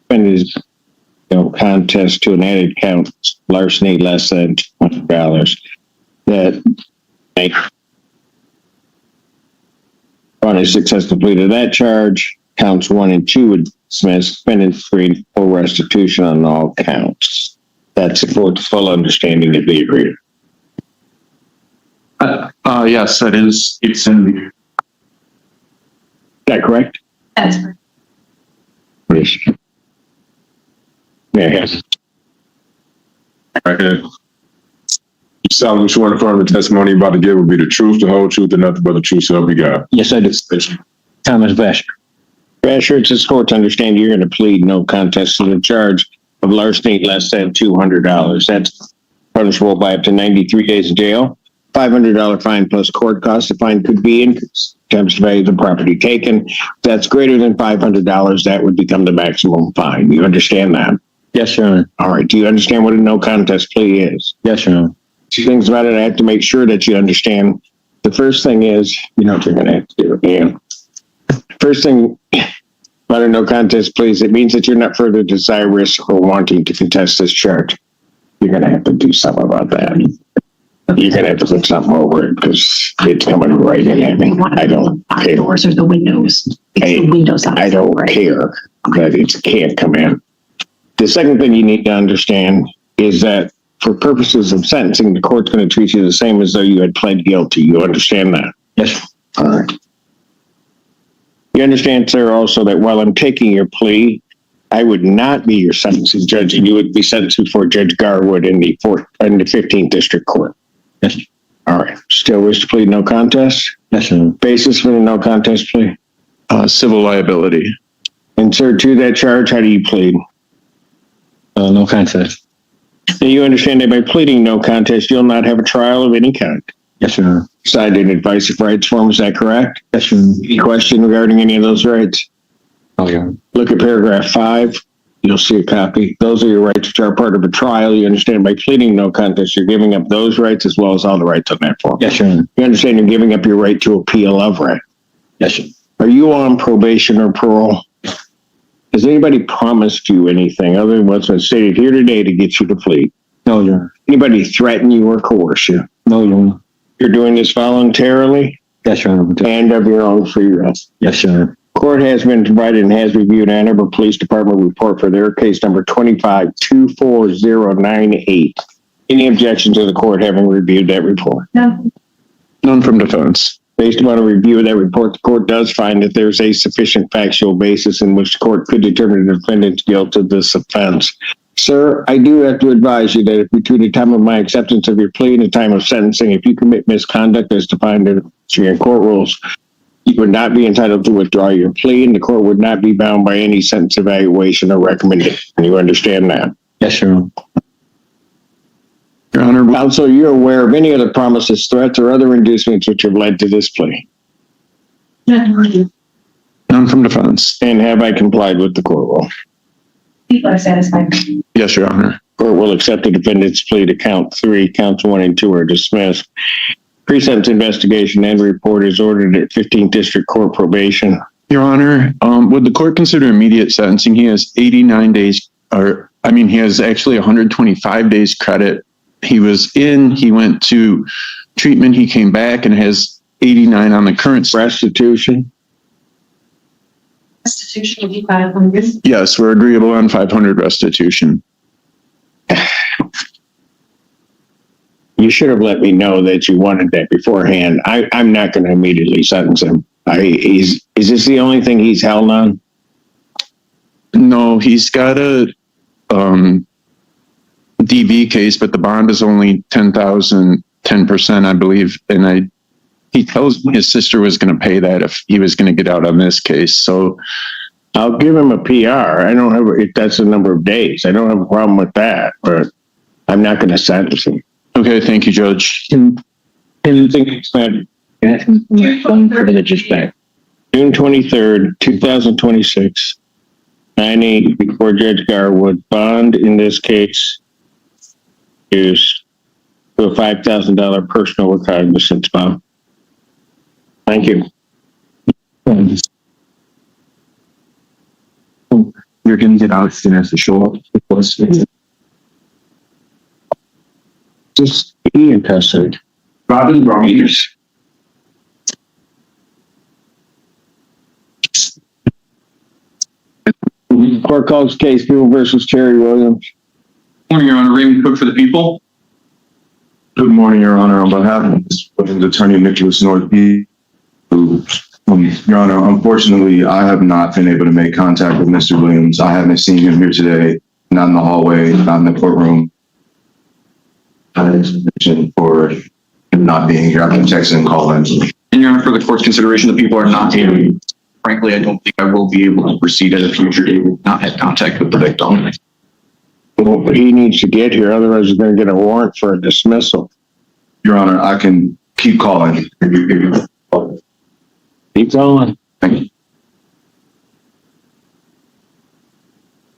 defendant's contest to an added count, larceny less than $200. That on a successful plea to that charge, counts 1 and 2 would dismiss, defendant free full restitution on all counts. That supports full understanding of the agreement. Yes, that is. It's in the. Is that correct? That's correct. Yes. Yeah, yes. Right here. You solemnly swear to affirm the testimony you're about to give will be the truth, the whole truth, and nothing but the truth, so help you God. Yes, I do. Thomas Vasher. Vasher, it's this court to understand you're going to plead no contest to the charge of larceny less than $200. That's punishable by up to 93 days in jail, $500 fine plus court costs. The fine could be increased times the value of the property taken. If that's greater than $500, that would become the maximum fine. You understand that? Yes, Your Honor. All right. Do you understand what a no contest plea is? Yes, Your Honor. Two things about it I have to make sure that you understand. The first thing is, you know what you're going to have to do. Yeah. First thing about a no contest plea is it means that you're not further desirous or wanting to contest this charge. You're going to have to do something about that. You're going to have to put something over it because it's coming right in at me. I don't care. Doors or the windows. It's the windows outside, I don't right? care that it can't come in. The second thing you need to understand is that for purposes of sentencing, the court's going to treat you the same as though you had pled guilty. You understand that? Yes. All right. You understand, sir, also that while I'm taking your plea, I would not be your sentencing judge, and you would be sentenced before Judge Garwood in the 15th District Court. Yes. All right. Still wish to plead no contest? Yes, Your Honor. Basis for the no contest plea? Civil liability. And, sir, to that charge, how do you plead? No contest. Now, you understand that by pleading no contest, you'll not have a trial of any kind. Yes, Your Honor. Signed an advice of rights form, is that correct? Yes, Your Honor. Any question regarding any of those rights? Oh, Your Honor. Look at paragraph 5. You'll see a copy. Those are your rights which are part of a trial. You understand by pleading no contest, you're giving up those rights as well as all the rights on that form. Yes, Your Honor. You understand you're giving up your right to appeal of right. Yes, Your Are Honor. you on probation or parole? Has anybody promised you anything other than what's been stated here today to get you to plead? No, Your Honor. Anybody threaten you or coerce you? No, Your Honor. You're doing this voluntarily Yes, Your Honor. and of your own free will. Yes, Your Honor. Court has been provided and has reviewed Ann Arbor Police Department report for their case number 2524098. Any objection to the court having reviewed that report? No. None from defense. Based upon a review of that report, the court does find that there's a sufficient factual basis in which the court could determine the defendant's guilt of this offense. Sir, I do have to advise you that between the time of my acceptance of your plea and the time of sentencing, if you commit misconduct as defined in court rules, you would not be entitled to withdraw your plea, and the court would not be bound by any sentence evaluation or recommendation. You understand that? Yes, Your Honor. Your Honor. Counsel, you're aware of any other promises, threats, or other inducements which have led to this plea? No. None from defense. And have I complied with the court rule? People are satisfied. Yes, Your Honor. Court will accept the defendant's plea to count 3. Counts 1 and 2 are dismissed. Pre-sentence investigation and report is ordered at 15th District Court probation. Your Honor, would the court consider immediate sentencing? He has 89 days, he has actually 125 days credit. He went to treatment, he came back and has 89 on the current. Restitution? Restitution will be 500. Yes, we're agreeable on 500 restitution. You should have let me know that you wanted that beforehand. I'm not going to immediately sentence him. Is this the only thing he's held on? No, he's got a DV case, but the bond is only 10,000, 10%, I believe. And he tells me his sister was going to pay that if he was going to get out on this case. So I'll give him a PR. I don't have, if that's the number of days. I don't have a problem with that, but I'm not going to sentence him. okay, thank you, Judge. Anything exciting? Just back. June 23rd, 2026. 9/8 before Judge Garwood. Bond in this case is to a $5,000 personal recognizance bond. Thank you. You're going to get out soon as the show up. Just be in custody. Robin Rogers. Court calls case People versus Terry Williams. Morning, Your Honor. Raymond Cook for the people. Good morning, Your Honor. On behalf of Mr. Attorney Nicholas Northby, Your Honor, unfortunately, I have not been able to make contact with Mr. Williams. I haven't seen him here today, not in the hallway, not in the courtroom. For him not being here. I've been texting and calling. And Your Honor, for the court's consideration, the people are not here. Frankly, I don't think I will be able to proceed at a future date. We've not had contact with the victim. Well, but he needs to get here, otherwise he's going to get a warrant for a dismissal. Your Honor, I can keep calling. Keep going. Thank you.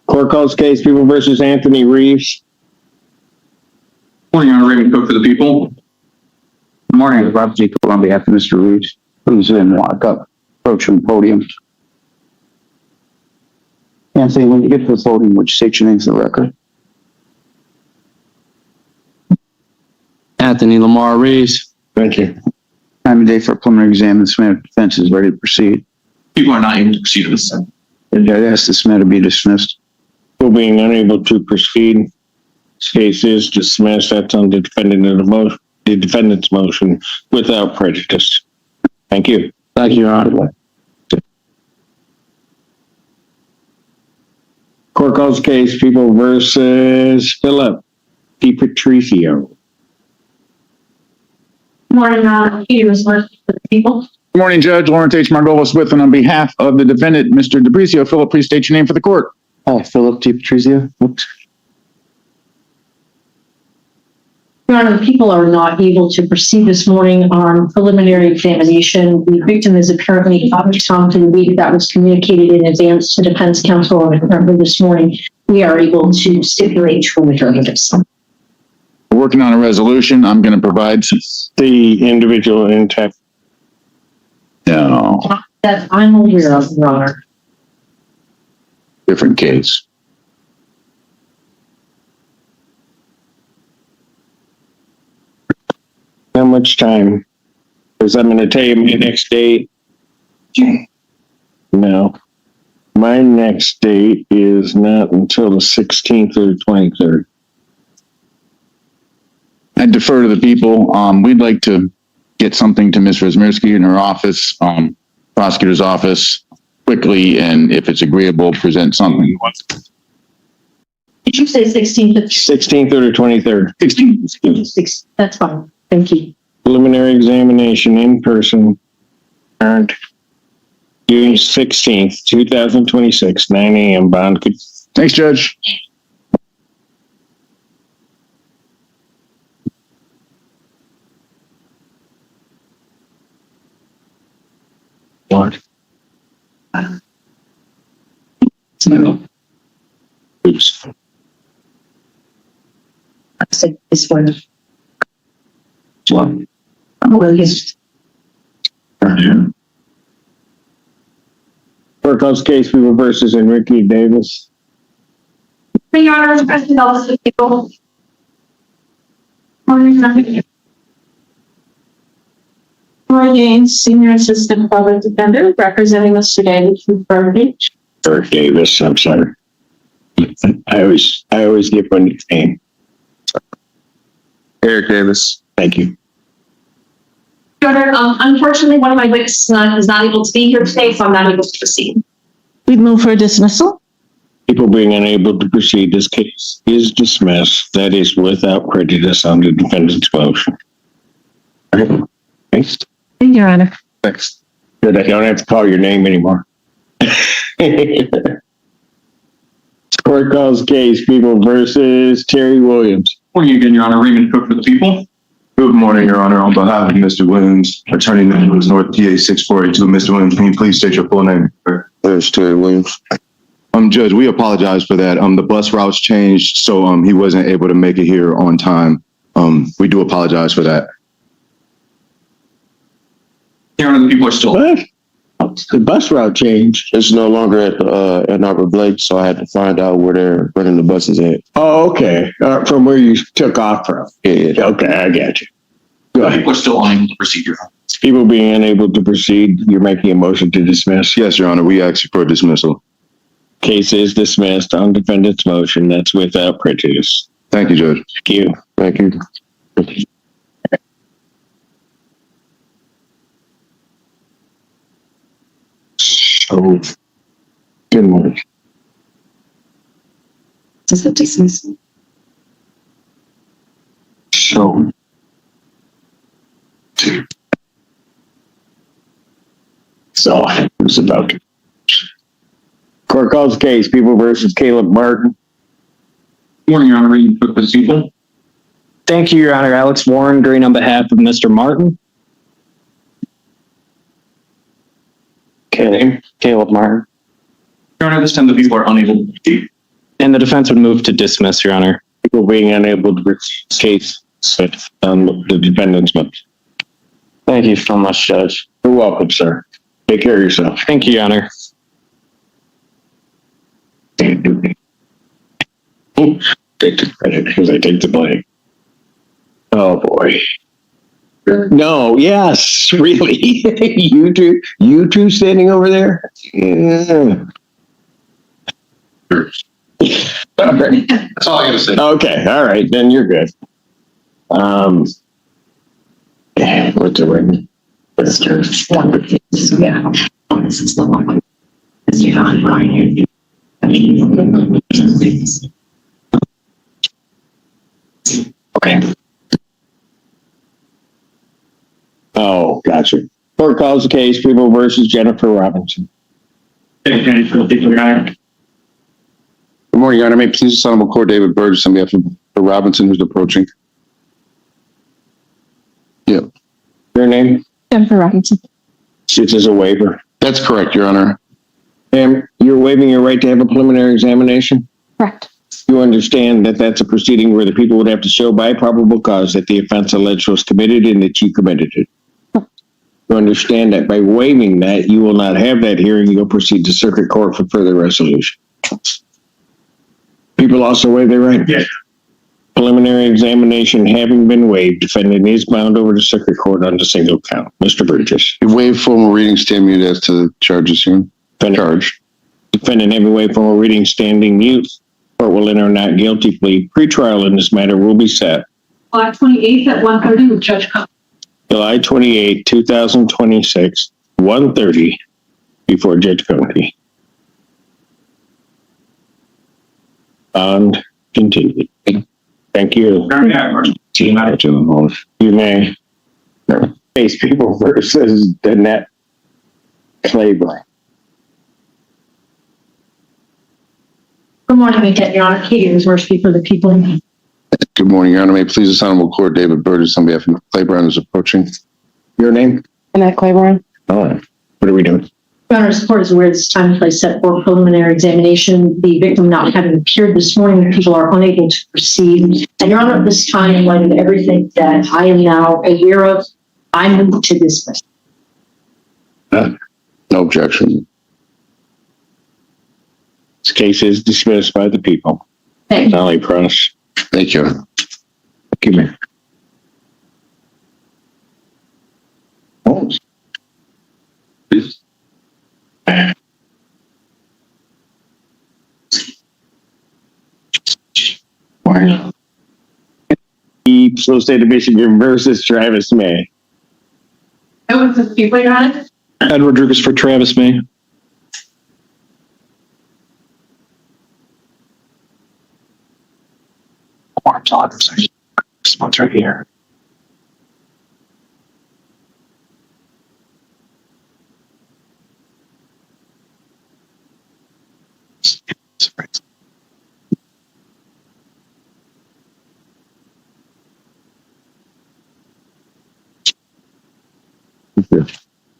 Court calls case People versus Anthony Reeves. Morning, Your Honor. Raymond Cook for the people. Good morning, Rob Jacob on behalf of Mr. Reeves, who's in lockup, approaching the podium. Anthony, when you get to the podium, would you state your name for the record? Anthony Lamar Reeves. Thank you. Time of day for a preliminary exam, this matter of defense is ready to proceed. People are not able to proceed with this. I ask this matter be dismissed. People being unable to proceed. This case is dismissed. That's on the defendant's motion without prejudice. Thank you. Thank you, Your Honor. Court calls case People versus Philip DiPatricio. Morning, Peter was working for the people. Good morning, Judge. Lawrence H. Margolis with and on behalf of the defendant, Mr. DiPatricio. Philip, please state your name for the court. Hi, Philip DiPatricio. Oops. Your Honor, the people are not able to proceed this morning on preliminary examination. The victim is apparently out of town for the week. That was communicated in advance to defense counsel, and apparently this morning we are able to stipulate to alternatives. We're working on a resolution. I'm going to provide The individual intact. no That I'm aware of, Your Honor. different case. How much time? Because I'm going to tell you my next date. No. My next date is not until the 16th or the 23rd. I defer to the people. We'd like to get something to Ms. Razmirsky in her office, prosecutor's office, quickly, and if it's agreeable, present something. Did you say 16th? 16th or the 23rd. 16th. That's fine. Thank you. Preliminary examination in person. June 16th, 2026, 9 a.m. Bond. Thanks, Judge. What? Oops. I said this one. What? Williams. Court calls case People versus Enrique Davis. Your Honor, President Ellis, the people. Morning, Gaines, Senior Assistant Public Defender, representing Mr. Davis from Burbage. Eric Davis, I'm sorry. I always get one name. Eric Davis. Thank you. Your Honor, unfortunately, one of my witnesses is not able to be here today, so I'm not able to proceed. We'd move for dismissal. People being unable to proceed, this case is dismissed. That is without prejudice on the defendant's motion. Thanks. Your Honor. Thanks. Good. I don't have to call your name anymore. Court calls case People versus Terry Williams. Morning again, Your Honor. Raymond Cook for the people. Good morning, Your Honor. On behalf of Mr. Williams, Attorney Nicholas North, PA 6482. Mr. Williams, can you please state your full name? There's Terry Williams. Judge, we apologize for that. The bus routes changed, so he wasn't able to make it here on time. We do apologize for that. Your Honor, the people are still. What? the bus route changed. It's no longer at Arbor Lake, so I had to find out where they're running the buses at. Oh, okay. From where you took off from. Yeah. Okay, I got you. Go ahead. People are still unable to proceed, Your Honor. People being unable to proceed, you're making a motion to dismiss. Yes, Your Honor, we ask you for dismissal. Case is dismissed on defendant's motion. That's without prejudice. Thank you, Judge. Thank you. Thank you. So, good morning. Does it dismiss? So, I was about to. Court calls the case, People versus Caleb Martin. Good morning, Your Honor. Reading for the people. Thank you, Your Honor. Alex Warren, agreeing on behalf of Mr. Martin. Okay. Caleb Martin. Your Honor, this time the people are unable to proceed. And the defense would move to dismiss, Your Honor. People being unable to proceed, case on the defendant's motion. Thank you so much, Judge. You're welcome, sir. Take care of yourself. Thank you, Your Honor. Take the credit because I take the blame. Oh boy. No, yes, really. you two standing over there? Yeah. That's all I gotta say. Okay, all right, then you're good. What's the word? Yeah. This is the one. Mr. John Ryan. Okay. Oh, gotcha. Court calls the case, People versus Jennifer Robinson. Thank you for the people, Your Honor. Good morning, Your Honor. May it please the Honorable Court, David Burgess on behalf of Robinson, who's approaching. Yeah. Your name? Jennifer Robinson. This is a waiver. That's correct, Your Honor. Ma'am, you're waiving your right to have a preliminary examination? Correct. You understand that that's a proceeding where the people would have to show by probable cause that the offense alleged was committed and that you committed it. You understand that by waiving that, you will not have that hearing. You'll proceed to circuit court for further resolution. People also waive their right. Yes. Preliminary examination having been waived, defendant is bound over to circuit court on a single count. Mr. Burgess. You waive formal reading stand mute as to the charges here. Charge. Defendant having waived formal reading standing mute. Court will enter not guilty plea. Pretrial in this matter will be set. July 28th at 1:30 with Judge Cup. July 28, 2026, 1:30 before Judge Coney. Bond continued. Thank you. You may. Case People versus Danette Claiborne. Good morning again, Your Honor. Katie Wisworski for the people. Good morning, Your Honor. May it please this Honorable Court, David Burgess on behalf of Claiborne is approaching. Your name? Annette Claiborne. Oh, what are we doing? Your Honor's court is aware this time and place set for preliminary examination. The victim not having appeared this morning, the people are unable to proceed. And Your Honor, at this time, in light of everything that I am now aware of, I move to dismiss. No objection. This case is dismissed by the people. Thank you. Nolly Cross. Thank you. Thank you, Mayor. Oh. Please. Wow. The State of Michigan versus Travis May. That was the people, Your Honor. Edward Rodriguez for Travis May. This one's right here.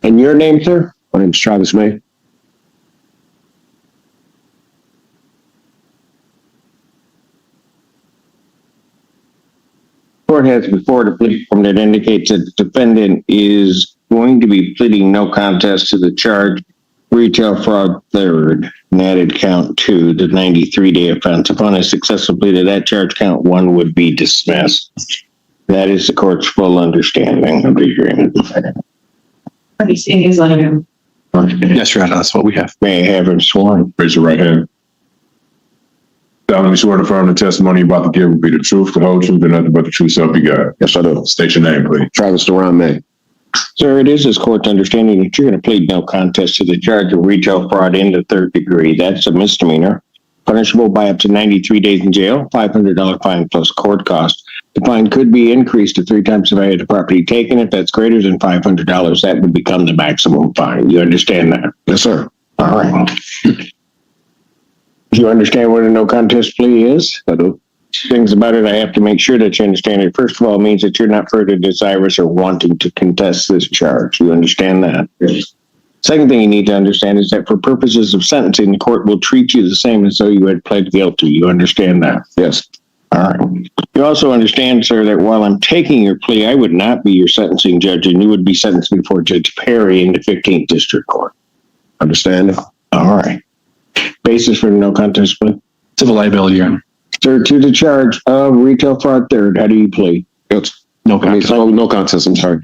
And your name, sir? My name's Travis May. Court has before the plea form that indicates that the defendant is going to be pleading no contest to the charge retail fraud third and added count 2, the 93-day offense. Upon a successful plea to that charge, count 1 would be dismissed. That is the court's full understanding of the agreement. Yes, Your Honor, that's what we have. May I have him sworn? Raise your right hand. Solemnly swear to affirm the testimony you're about to give will be the truth, the whole truth, and nothing but the truth, so help you God. Yes, I do. State your name, please. Travis Duran May. Sir, it is this court's understanding that you're going to plead no contest to the charge of retail fraud in the third degree. That's a misdemeanor, punishable by up to 93 days in jail, $500 fine plus court costs. The fine could be increased to 3 times the value of the property taken. If that's greater than $500, that would become the maximum fine. You understand that? Yes, sir. All right. Do you understand what a no contest plea is? I do. Things about it, I have to make sure that you understand it. First of all, it means that you're not further desirous or wanting to contest this charge. You understand that? Yes. Second thing you need to understand is that for purposes of sentencing, the court will treat you the same as though you had pled guilty. You understand that? Yes. All right. You also understand, sir, that while I'm taking your plea, I would not be your sentencing judge, and you would be sentenced before Judge Perry in the 15th District Court. Understand it? All right. Basis for the no contest plea? Civil liability, Your Honor. Sir, to the charge of retail fraud third, how do you plead? Yes. No contest. No contest, I'm sorry.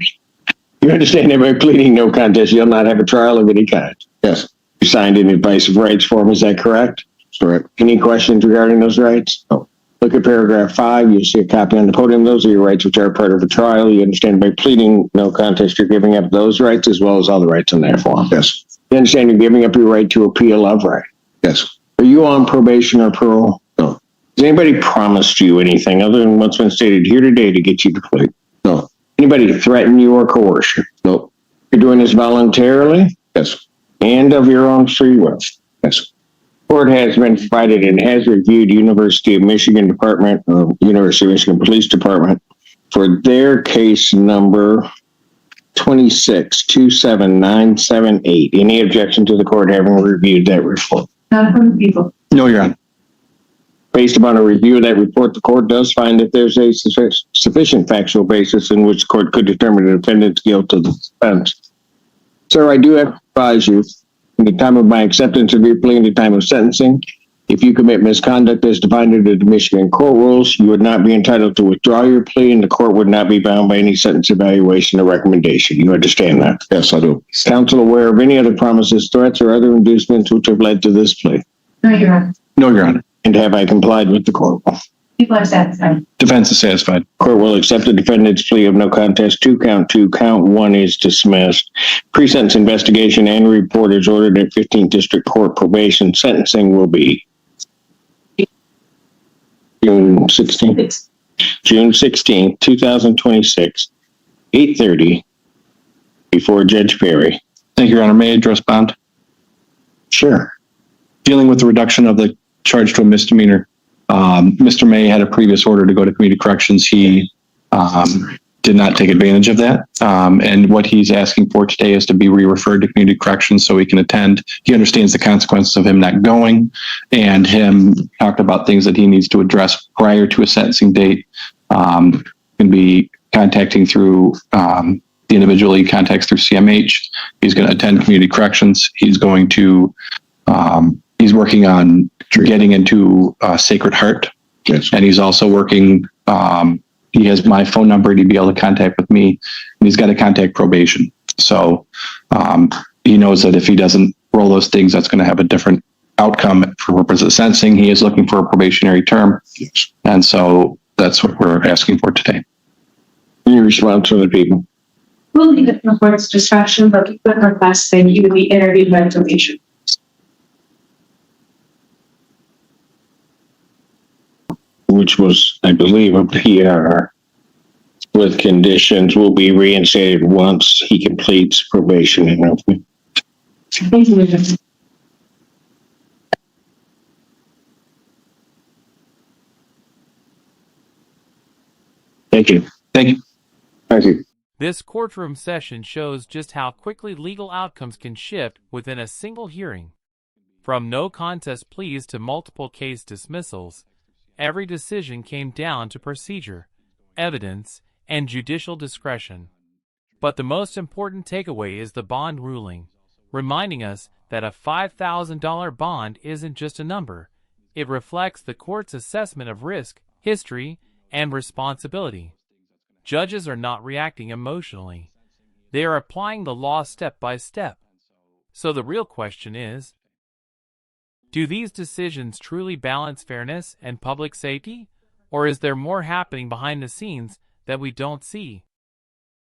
You understand that by pleading no contest, you'll not have a trial of any kind. Yes. You signed an advice of rights form, is that correct? Correct. Any questions regarding those rights? No. Look at paragraph 5. You'll see a copy on the podium. Those are your rights which are part of a trial. You understand by pleading no contest, you're giving up those rights as well as all the rights in that form. Yes. You understand you're giving up your right to appeal of right. Yes. Are you on probation or parole? No. Has anybody promised you anything other than what's been stated here today to get you to plead? No. Anybody threaten you or coerce you? No. You're doing this voluntarily Yes. and of your own free will. Yes. Court has been provided and has reviewed University of Michigan University of Michigan Police Department for their case number 26-27978. Any objection to the court having reviewed that report? Not from the people. No, Your Honor. Based upon a review of that report, the court does find that there's a sufficient factual basis in which the court could determine the defendant's guilt of the offense. Sir, I do have to advise you, in the time of my acceptance of your plea and the time of sentencing, if you commit misconduct as defined under the Michigan court rules, you would not be entitled to withdraw your plea, and the court would not be bound by any sentence evaluation or recommendation. You understand that? Yes, I do. Is counsel aware of any other promises, threats, or other inducements which have led to this plea? No, Your Honor. No, Your Honor. And have I complied with the court? People are satisfied. Defense is satisfied. Court will accept the defendant's plea of no contest to count 2. Count 1 is dismissed. Pre-sentence investigation and report is ordered at 15th District Court. Probation sentencing will be June 16th. June 16th, 2026, 8:30 before Judge Perry. Thank you, Your Honor. May I address bond? Sure. Dealing with the reduction of the charge to a misdemeanor. Mr. May had a previous order to go to community corrections. He did not take advantage of that. And what he's asking for today is to be re-referred to community corrections so he can attend. He understands the consequences of him not going, and him talked about things that he needs to address prior to a sentencing date. Can be contacting through the individual he contacts through CMH. He's going to attend community corrections. He's going to he's working on getting into Sacred Heart. Yes. And he's also working, he has my phone number to be able to contact with me, and he's got to contact probation. So he knows that if he doesn't roll those things, that's going to have a different outcome for purposes of sentencing. He is looking for a probationary term. Yes. And so that's what we're asking for today. Any response from the people? We'll leave it for court's discretion, but we could request that you be interviewed by probation. Which was, I believe, a PR with conditions will be reinstated once he completes probation and everything. Thank you. Thank you. Thank you. Thank you. This courtroom session shows just how quickly legal outcomes can shift within a single hearing. From no contest pleas to multiple case dismissals, every decision came down to procedure, evidence, and judicial discretion. But the most important takeaway is the bond ruling, reminding us that a $5,000 bond isn't just a number. It reflects the court's assessment of risk, history, and responsibility. Judges are not reacting emotionally. They are applying the law step by step. So the real question is, do these decisions truly balance fairness and public safety? Or is there more happening behind the scenes that we don't see?